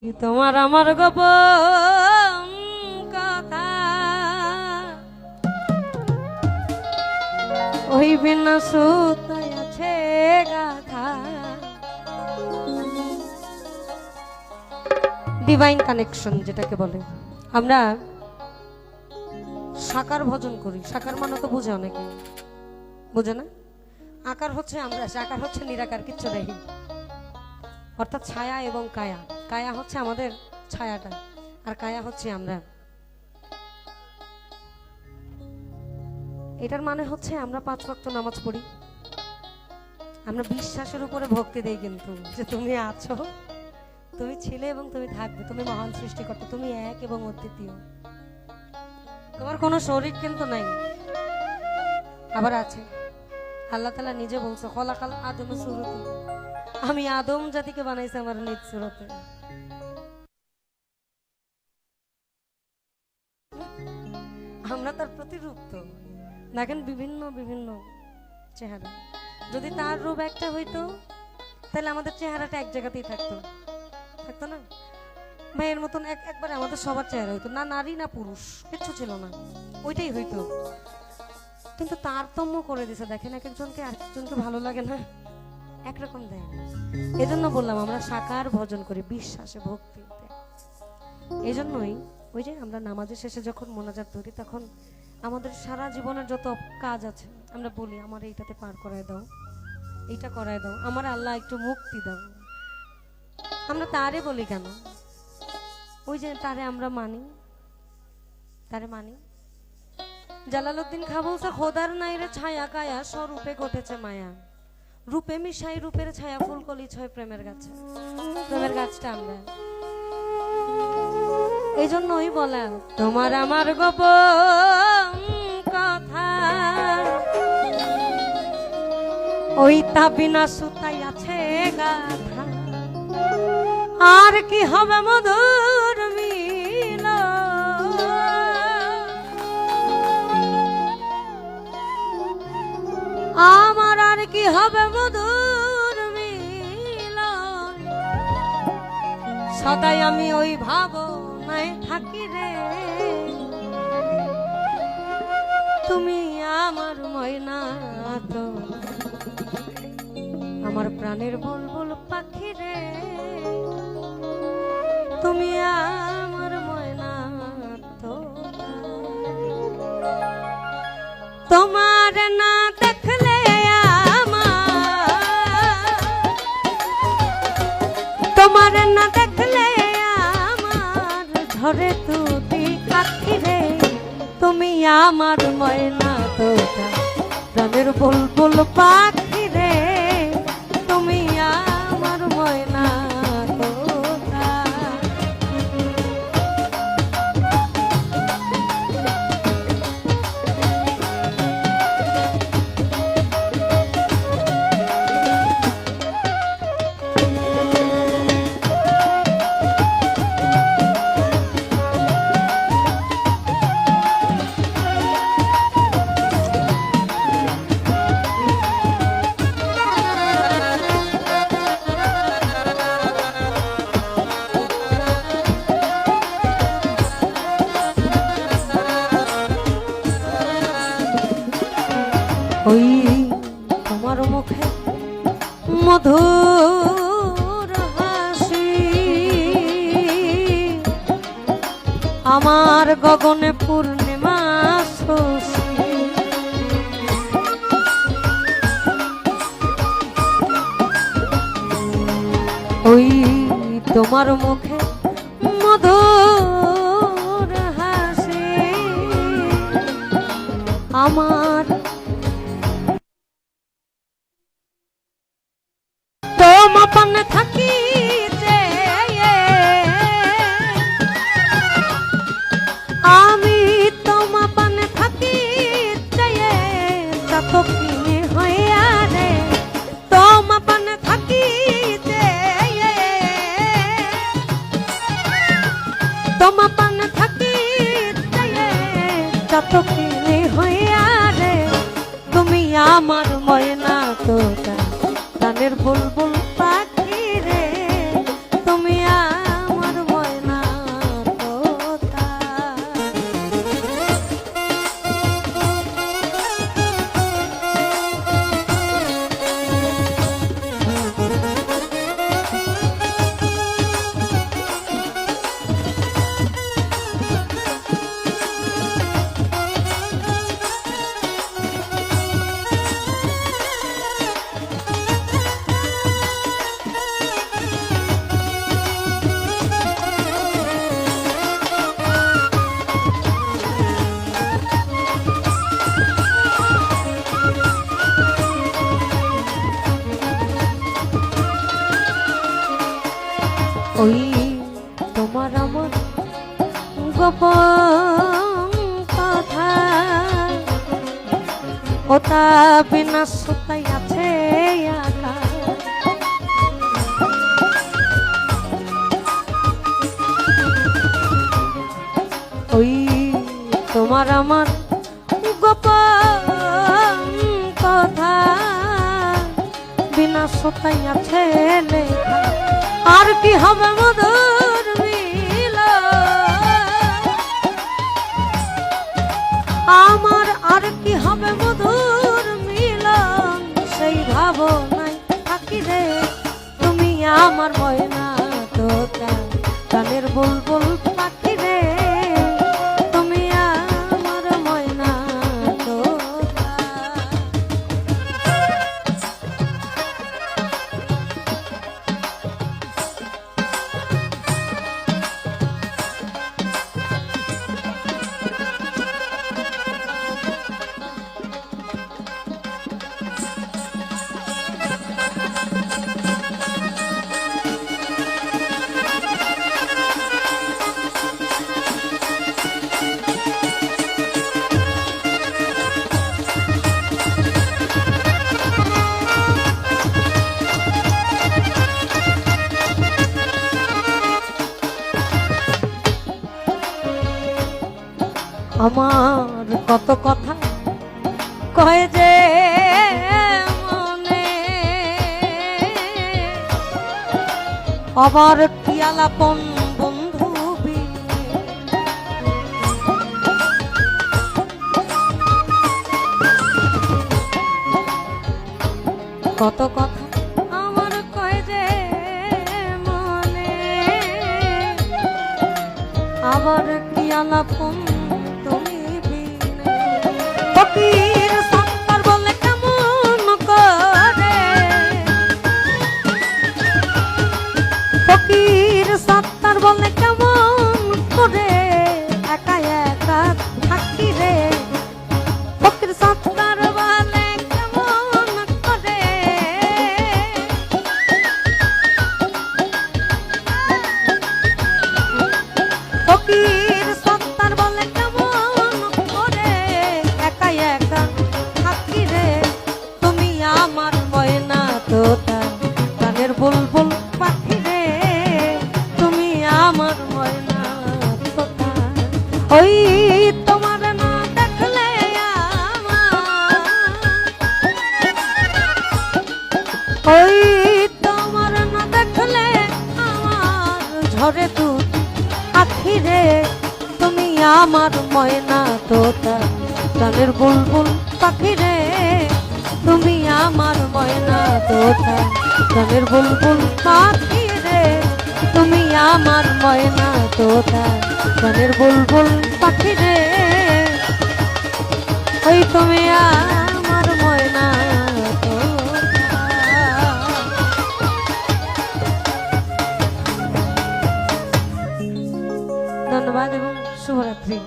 তোমার আমার গোপন কথা ওই বিনা সুতায় আছে গাথা। ডিভাইন কানেকশন যেটাকে বলে, আমরা সাকার ভজন করি। সাকার মানে তো বুঝে অনেকে, বুঝে না? আকার হচ্ছে আমরা, সাকার হচ্ছে নিরাকার, কিচ্ছু নেই। অর্থাৎ ছায়া এবং কায়া। কায়া হচ্ছে আমাদের ছায়াটা, আর কায়া হচ্ছে আমরা। এটার মানে হচ্ছে আমরা 5 ওয়াক্ত নামাজ পড়ি, আমরা বিশ্বাসের উপরে ভক্তি দেই, কিন্তু যে তুমি আছো, তুমি ছিলে এবং তুমি থাকবে, তুমি মহান সৃষ্টিকর্তা, তুমি এক এবং অদ্বিতীয়, তোমার কোনো শরীর কিন্তু নাই। আবার আছে, আল্লাহ তাআলা নিজে বলছে খলাকাল আদম সুরতি, আমি আদম জাতিকে বানাইছি আমার নিজ সুরতে। আমরা তার প্রতিরূপ। তো দেখেন বিভিন্ন বিভিন্ন চেহারা, যদি তার রূপ একটা হইতো তাহলে আমাদের চেহারাটা এক জায়গাতেই থাকতো, থাকতো না? ভাইয়ের মতন একবারে আমাদের সবার চেহারা হইতো না, নারী না পুরুষ, কিচ্ছু ছিল না, ওইটাই হইতো। কিন্তু তারতম্য করে দিছে, দেখেন এক একজনকে আরেকজনকে ভালো লাগে না, একরকম দেয়। এজন্য বললাম আমরা সাকার ভজন করি, বিশ্বাসে ভক্তিতে। এই জন্যই ওই যে আমরা নামাজের শেষে যখন মোনাজাত ধরি, তখন আমাদের সারা জীবনের যত কাজ আছে আমরা বলি আমার এইটাতে পার করায় দাও, এইটা করায় দাও, আমার আল্লাহ একটু মুক্তি দাও। আমরা তারে বলি কেন? ওই যে তারে আমরা মানি, তারে মানি। জালালউদ্দিন খাঁ বলছে খোদার নাইরে ছায়া কায়া স্বরূপে ঘটেছে মায়া, রূপে মিশাই রূপের ছায়া ফুলকলি ছয় প্রেমের গাছে। প্রেমের গাছটা আমরা। এই জন্যই বলা তোমার আমার গোপন কথা ওই তাবিনা সুতাই আছে গাথা, আর কি হবে মধুর মিল, আমার আর কি হবে মধুর মিল, সদাই আমি ওই ভাবনায় থাকি রে, তুমি আমার ময়না তো, আমার প্রাণের বুলবুল পাখি রে, তুমি আমার ময়না তো। তোমার না দেখলে তোমার না দেখলে আমার ঝরে তুই আখি রে, তুমি আমার ময়না তো, প্রাণের বুলবুল পাখি রে, তুমি আমার ময়না তো। ওই তোমার মুখে মধুর হাসি, আমার গগনে পূর্ণিমা শশী, ওই তোমার মুখে মধুর হাসি, আমার তোমাপন থাকি যে আমি, তোমাপন থাকি যে যত কি হইয়া রে, তোমাপন থাকি যে তোমাপন থাকি যে যত কি হইয়া রে, তুমি আমার ময়না তো, প্রাণের বুলবুল পাখি রে, তুমি আমার গোপন কথা ওটা বিনা সুতাই আছে আকা ওই তোমার আমার গোপন কথা বিনা সুতাই আছে লেখা আর কি হবে মধুর আমার আর কি হবে মধুর মিলন সেই ভাবনায় থাকি রে তুমি আমার ময়না তোতা গানের বুলবুল পাখি রে তুমি আমার ময়না তোতা আমার কত কথা কয় যে মনে আবার পিয়ালাপন বন্ধু কত কথা আমার কয় যে মনে আবার পিয়ালাপন ফকির সত্তর বলে কেমন করে ফকির সত্তর বলে কেমন করে একা একা থাকি রে ফকির সত্তর বলে কেমন করে ফকির সত্তর বলে তোতা গানের বুলবুল পাখি রে তুমি আমার ময়না তোতা ওই তোমার না দেখলে ওই তোমার না দেখলে আমার ঝরে দুধ আখি রে তুমি আমার ময়না তোতা গানের বুলবুল পাখি রে তুমি আমার ময়না তোতা গানের বুলবুল পাখি রে তুমি আমার ময়না তোতা গানের বুলবুল পাখি রে ওই তুমি আমার ময়না তোতা ধন্যবাদ এবং শুভরাত্রি।